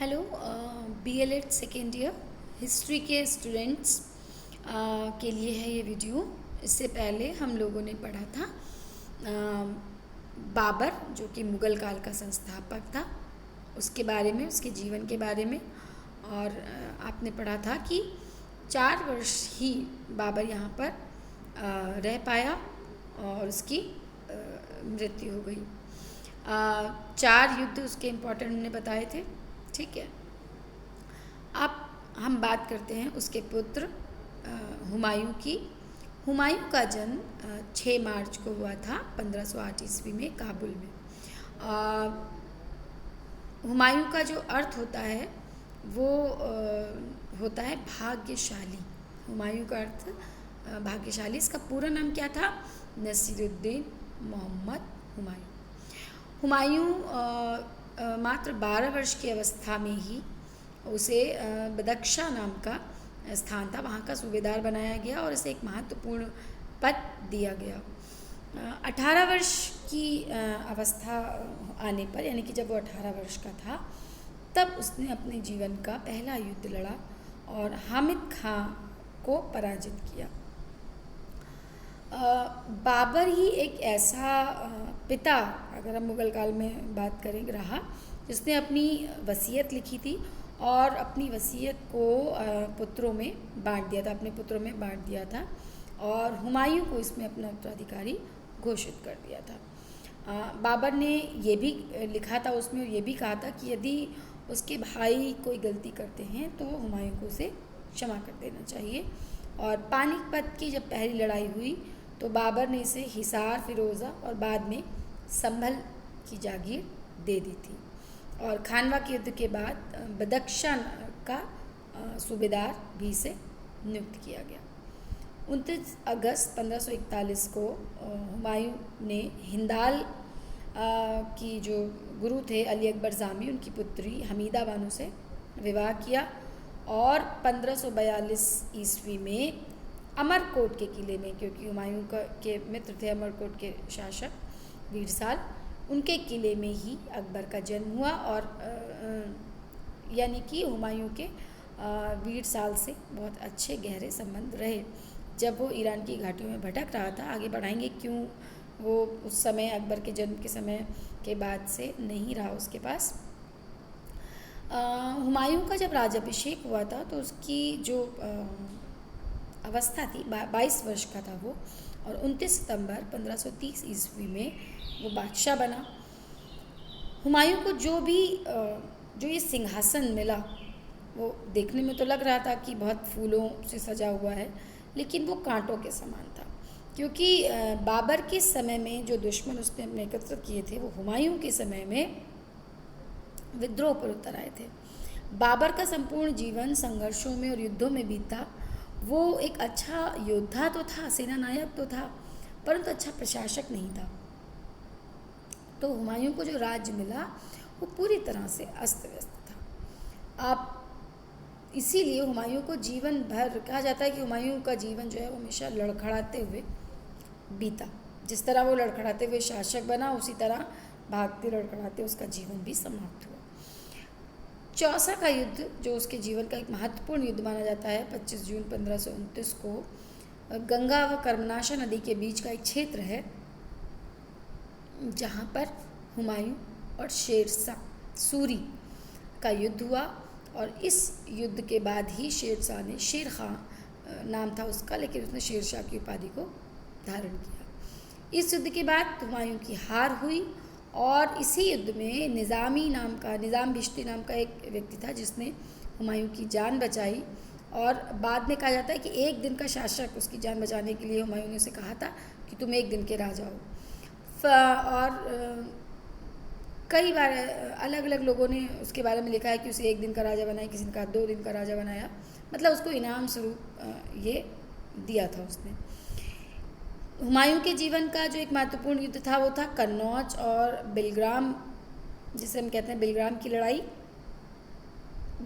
Hello B.El.Ed second year history के students के लिए है ये वीडियो। इससे पहले हम लोगों ने पढ़ा था बाबर, जो कि मुग़ल काल का संस्थापक था, उसके बारे में, उसके जीवन के बारे में। और आपने पढ़ा था कि 4 वर्ष ही बाबर यहाँ पर रह पाया और उसकी मृत्यु हो गई। 4 युद्ध उसके इम्पोर्टेंट हमने बताए थे। ठीक है, अब हम बात करते हैं उसके पुत्र हुमायूं की। हुमायूं का जन्म 6 मार्च को हुआ था 1508 ईस्वी में काबुल में। हुमायूं का जो अर्थ होता है वो होता है भाग्यशाली। हुमायूं का अर्थ भाग्यशाली। इसका पूरा नाम क्या था? नसीरुद्दीन मोहम्मद हुमायूं। हुमायूं मात्र 12 वर्ष की अवस्था में ही उसे बदख्शा नाम का स्थान था, वहाँ का सूबेदार बनाया गया और इसे एक महत्वपूर्ण पद दिया गया। 18 वर्ष की अवस्था आने पर, यानी कि जब वो 18 वर्ष का था, तब उसने अपने जीवन का पहला युद्ध लड़ा और हामिद खां को पराजित किया। बाबर ही एक ऐसा पिता, अगर हम मुग़ल काल में बात करें, रहा जिसने अपनी वसीयत लिखी थी और अपनी वसीयत को पुत्रों में बांट दिया था, अपने पुत्रों में बांट दिया था और हुमायूं को इसमें अपना उत्तराधिकारी घोषित कर दिया था। बाबर ने ये भी लिखा था उसमें, और ये भी कहा था कि यदि उसके भाई कोई गलती करते हैं तो हुमायूं को उसे क्षमा कर देना चाहिए। और पानीपत की जब पहली लड़ाई हुई तो बाबर ने इसे हिसार, फिरोज़ा और बाद में संभल की जागीर दे दी थी। और खानवा के युद्ध के बाद बदख्शा का सूबेदार भी इसे नियुक्त किया गया। 29 अगस्त 1541 को हुमायूं ने हिंदाल की जो गुरु थे अली अकबर जामी, उनकी पुत्री हमीदा बानो से विवाह किया और 1542 ईस्वी में अमरकोट के किले में, क्योंकि हुमायूं के मित्र थे अमरकोट के शासक वीरसाल, उनके किले में ही अकबर का जन्म हुआ। और यानी कि हुमायूं के वीरसाल से बहुत अच्छे गहरे संबंध रहे। जब वो ईरान की घाटियों में भटक रहा था, आगे बढ़ाएंगे क्यों वो उस समय अकबर के जन्म के समय के बाद से नहीं रहा उसके पास। हुमायूं का जब राज्याभिषेक हुआ था तो उसकी जो अवस्था थी, 22 वर्ष का था वो, और 29 सितंबर 1530 ईस्वी में वो बादशाह बना। हुमायूं को जो ये सिंहासन मिला, वो देखने में तो लग रहा था कि बहुत फूलों से सजा हुआ है, लेकिन वो कांटों के समान था, क्योंकि बाबर के समय में जो दुश्मन उसने अपने एकत्र किए थे, वो हुमायूं के समय में विद्रोह पर उतर आए थे। बाबर का संपूर्ण जीवन संघर्षों में और युद्धों में बीता। वो एक अच्छा योद्धा तो था, सेना नायक तो था, परंतु अच्छा प्रशासक नहीं था। तो हुमायूं को जो राज्य मिला वो पूरी तरह से अस्त व्यस्त था। आप इसीलिए हुमायूं को जीवन भर कहा जाता है कि हुमायूं का जीवन जो है वो हमेशा लड़खड़ाते हुए बीता। जिस तरह वो लड़खड़ाते हुए शासक बना, उसी तरह भागते लड़खड़ाते उसका जीवन भी समाप्त हुआ। चौसा का युद्ध, जो उसके जीवन का एक महत्वपूर्ण युद्ध माना जाता है, 25 जून 1529 को गंगा व कर्मनाशा नदी के बीच का एक क्षेत्र है, जहाँ पर हुमायूं और शेरशाह सूरी का युद्ध हुआ। और इस युद्ध के बाद ही शेरशाह ने, शेर खां नाम था उसका, लेकिन उसने शेरशाह की उपाधि को धारण किया। इस युद्ध के बाद हुमायूं की हार हुई और इसी युद्ध में निज़ाम बिश्ती नाम का एक व्यक्ति था जिसने हुमायूं की जान बचाई। और बाद में कहा जाता है कि एक दिन का शासक उसकी जान बचाने के लिए हुमायूं ने उसे कहा था कि तुम एक दिन के राजा हो। और कई बार अलग अलग लोगों ने उसके बारे में लिखा है कि उसे एक दिन का राजा बनाया, किसी ने कहा 2 दिन का राजा बनाया, मतलब उसको इनाम स्वरूप ये दिया था उसने। हुमायूं के जीवन का जो एक महत्वपूर्ण युद्ध था वो था कन्नौज और बिलग्राम, जिसे हम कहते हैं बिलग्राम की लड़ाई।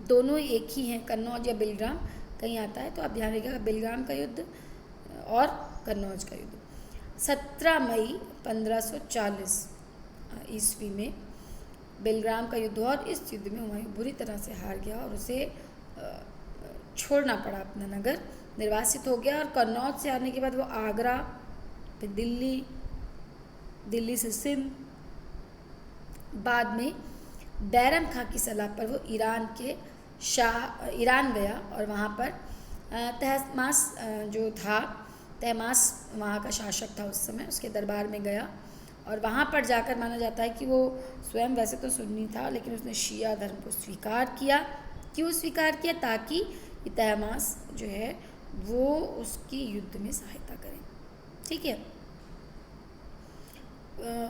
दोनों एक ही हैं, कन्नौज या बिलग्राम कहीं आता है, तो आप ध्यान रखिएगा, बिलग्राम का युद्ध और कन्नौज का युद्ध। 17 मई 1540 ईस्वी में बेलग्राम का युद्ध हुआ और इस युद्ध में हुमायूं बुरी तरह से हार गया और उसे छोड़ना पड़ा, अपना नगर निर्वासित हो गया। और कन्नौज से आने के बाद वो आगरा, फिर दिल्ली, दिल्ली से सिंध, बाद में बैरम खां की सलाह पर वो ईरान गया और वहाँ पर तहमास जो था, तहमास वहाँ का शासक था उस समय, उसके दरबार में गया और वहाँ पर जाकर माना जाता है कि वो स्वयं वैसे तो सुन्नी था लेकिन उसने शिया धर्म को स्वीकार किया। क्यों स्वीकार किया? ताकि तहमास जो है वो उसकी युद्ध में सहायता करें। ठीक है,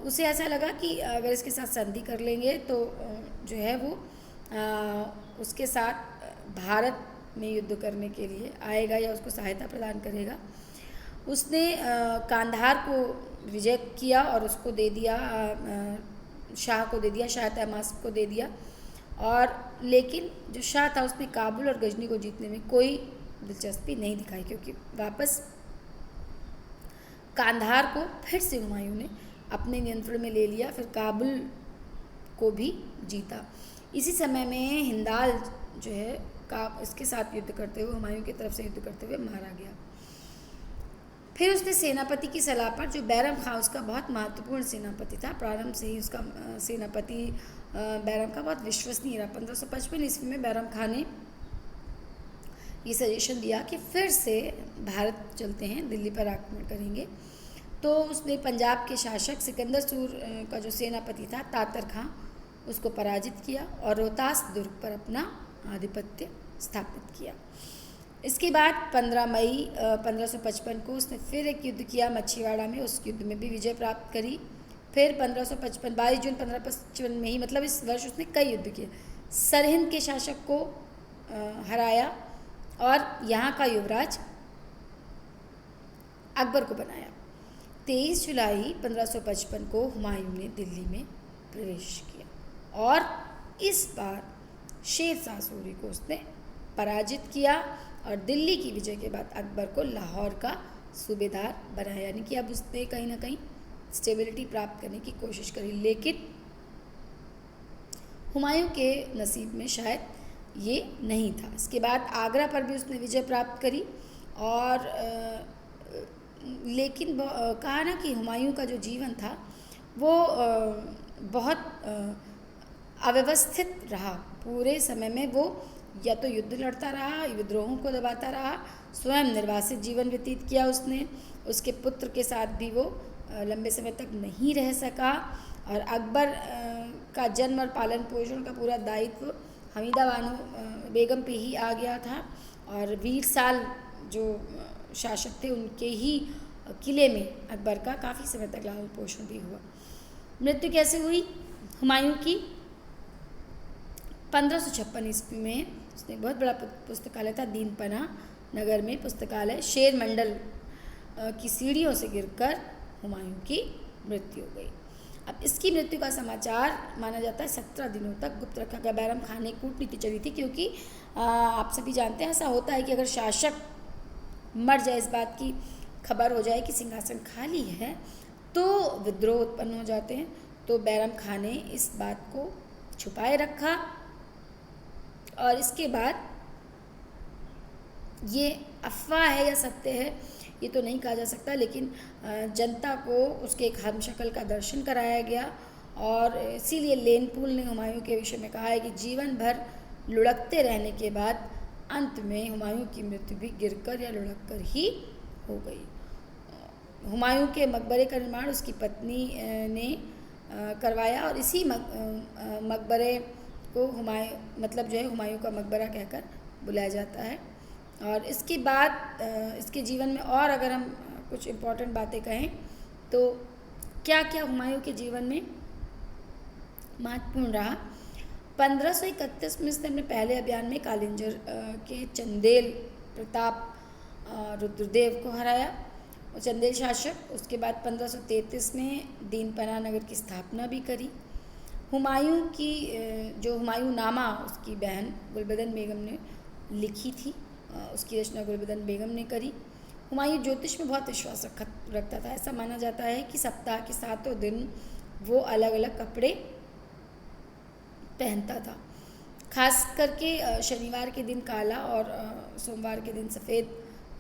उसे ऐसा लगा कि अगर इसके साथ संधि कर लेंगे तो जो है वो उसके साथ भारत में युद्ध करने के लिए आएगा या उसको सहायता प्रदान करेगा। उसने कांधार को विजय किया और उसको दे दिया, शाह को दे दिया, शाह तहमास को दे दिया। और लेकिन जो शाह था उसने काबुल और गजनी को जीतने में कोई दिलचस्पी नहीं दिखाई, क्योंकि वापस कांधार को फिर से हुमायूं ने अपने नियंत्रण में ले लिया, फिर काबुल को भी जीता। इसी समय में हिंदाल जो है का इसके साथ युद्ध करते हुए, हुमायूं की तरफ से युद्ध करते हुए मारा गया। फिर उसने सेनापति की सलाह पर, जो बैरम खां उसका बहुत महत्वपूर्ण सेनापति था, प्रारंभ से ही उसका सेनापति बैरम खां बहुत विश्वसनीय रहा। 1555 ईस्वी में बैरम खां ने ये सजेशन दिया कि फिर से भारत चलते हैं, दिल्ली पर आक्रमण करेंगे। तो उसने पंजाब के शासक सिकंदर सूर का जो सेनापति था तातर खां, उसको पराजित किया और रोहतास दुर्ग पर अपना आधिपत्य स्थापित किया। इसके बाद 15 मई 1555 को उसने फिर एक युद्ध किया मच्छीवाड़ा में, उस युद्ध में भी विजय प्राप्त करी। फिर 1555 22 जून 1555 में ही, मतलब इस वर्ष उसने कई युद्ध किए, सरहिंद के शासक को हराया और यहाँ का युवराज अकबर को बनाया। 23 जुलाई 1555 को हुमायूं ने दिल्ली में प्रवेश किया और इस बार शेर शाह सूरी को उसने पराजित किया और दिल्ली की विजय के बाद अकबर को लाहौर का सूबेदार बनाया, यानी कि अब उसने कहीं ना कहीं स्टेबिलिटी प्राप्त करने की कोशिश करी। लेकिन हुमायूं के नसीब में शायद ये नहीं था। इसके बाद आगरा पर भी उसने विजय प्राप्त करी और लेकिन कहा ना कि हुमायूं का जो जीवन था वो बहुत अव्यवस्थित रहा। पूरे समय में वो या तो युद्ध लड़ता रहा, विद्रोहों को दबाता रहा, स्वयं निर्वासित जीवन व्यतीत किया उसने। उसके पुत्र के साथ भी वो लंबे समय तक नहीं रह सका और अकबर का जन्म और पालन पोषण का पूरा दायित्व हमीदा बानो बेगम पे ही आ गया था और वीर साल जो शासक थे उनके ही किले में अकबर का काफ़ी समय तक लालन पोषण भी हुआ। मृत्यु कैसे हुई हुमायूं की? 1556 ईस्वी में उसने बहुत बड़ा पुस्तकालय था दीनपना नगर में, पुस्तकालय शेर मंडल की सीढ़ियों से गिरकर हुमायूं की मृत्यु हो गई। अब इसकी मृत्यु का समाचार माना जाता है 17 दिनों तक गुप्त रखा गया। बैरम खान ने कूटनीति चली थी, क्योंकि आप सभी जानते हैं ऐसा होता है कि अगर शासक मर जाए, इस बात की खबर हो जाए कि सिंहासन खाली है, तो विद्रोह उत्पन्न हो जाते हैं। तो बैरम खान ने इस बात को छुपाए रखा और इसके बाद ये अफवाह है या सत्य है ये तो नहीं कहा जा सकता, लेकिन जनता को उसके एक हमशक्ल का दर्शन कराया गया और इसीलिए लेनपूल ने हुमायूं के विषय में कहा है कि जीवन भर लुढ़कते रहने के बाद अंत में हुमायूं की मृत्यु भी गिरकर या लुढ़क ही हो गई। हुमायूं के मकबरे का निर्माण उसकी पत्नी ने करवाया और इसी मकबरे को मतलब जो है हुमायूं का मकबरा कहकर बुलाया जाता है। और इसके बाद इसके जीवन में और अगर हम कुछ इम्पोर्टेंट बातें कहें तो क्या क्या हुमायूं के जीवन में महत्वपूर्ण रहा। 1531 में इसने अपने पहले अभियान में कालिंजर के चंदेल प्रताप रुद्रदेव को हराया, और चंदेल शासक। उसके बाद 1533 में दीनपना नगर की स्थापना भी करी। हुमायूं की जो हुमायूं नामा उसकी बहन गुलबदन बेगम ने लिखी थी, उसकी रचना गुलबदन बेगम ने करी। हुमायूं ज्योतिष में बहुत विश्वास रखता था। ऐसा माना जाता है कि सप्ताह के 7 दिन वो अलग अलग कपड़े पहनता था। खास करके शनिवार के दिन काला और सोमवार के दिन सफ़ेद,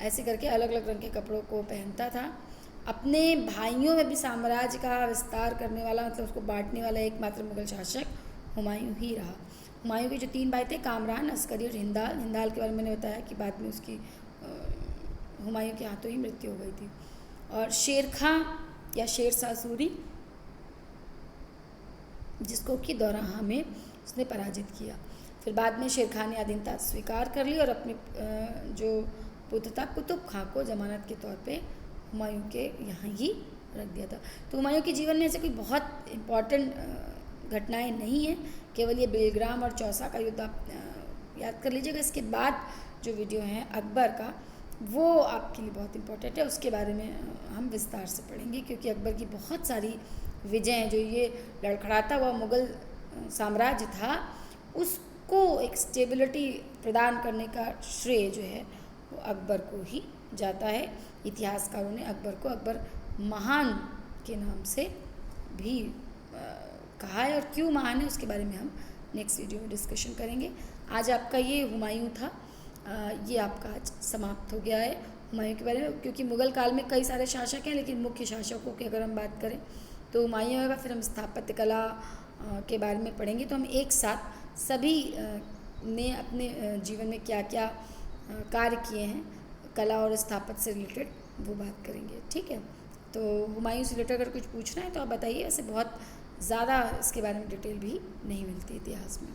ऐसे करके अलग अलग रंग के कपड़ों को पहनता था। अपने भाइयों में भी साम्राज्य का विस्तार करने वाला, मतलब उसको बांटने वाला एकमात्र मुगल शासक हुमायूं ही रहा। हुमायूं के जो 3 भाई थे, कामरान, अस्करी और हिंदाल। हिंदाल के बारे में मैंने बताया कि बाद में उसकी हुमायूं के हाथों ही मृत्यु हो गई थी। और शेर खां या शेर शाह सूरी, जिसको कि दौराहा में उसने पराजित किया। फिर बाद में शेर खान ने अधीनता स्वीकार कर ली और अपने जो पुत्र था कुतुब खां को जमानत के तौर पे हुमायूं के यहाँ ही रख दिया था। तो हुमायूं के जीवन में ऐसे कोई बहुत इम्पॉर्टेंट घटनाएं नहीं हैं, केवल ये बेलग्राम और चौसा का युद्ध आप याद कर लीजिएगा। इसके बाद जो वीडियो है अकबर का, वो आपके लिए बहुत इम्पोर्टेंट है, उसके बारे में हम विस्तार से पढ़ेंगे, क्योंकि अकबर की बहुत सारी विजय जो ये लड़खड़ाता हुआ मुग़ल साम्राज्य था, उसको एक स्टेबिलिटी प्रदान करने का श्रेय जो है वो अकबर को ही जाता है। इतिहासकारों ने अकबर को अकबर महान के नाम से भी कहा है, और क्यों महान है उसके बारे में हम नेक्स्ट वीडियो में डिस्कशन करेंगे। आज आपका ये हुमायूं था, ये आपका आज समाप्त हो गया है हुमायूं के बारे में। क्योंकि मुग़ल काल में कई सारे शासक हैं, लेकिन मुख्य शासकों की अगर हम बात करें तो हुमायूं होगा। फिर हम स्थापत्य कला के बारे में पढ़ेंगे। तो हम एक साथ सभी ने अपने जीवन में क्या क्या कार्य किए हैं कला और स्थापत्य से रिलेटेड, वो बात करेंगे। ठीक है, तो हुमायूं से रिलेटेड अगर कुछ पूछना है तो आप बताइए। वैसे बहुत ज़्यादा इसके बारे में डिटेल भी नहीं मिलती इतिहास में।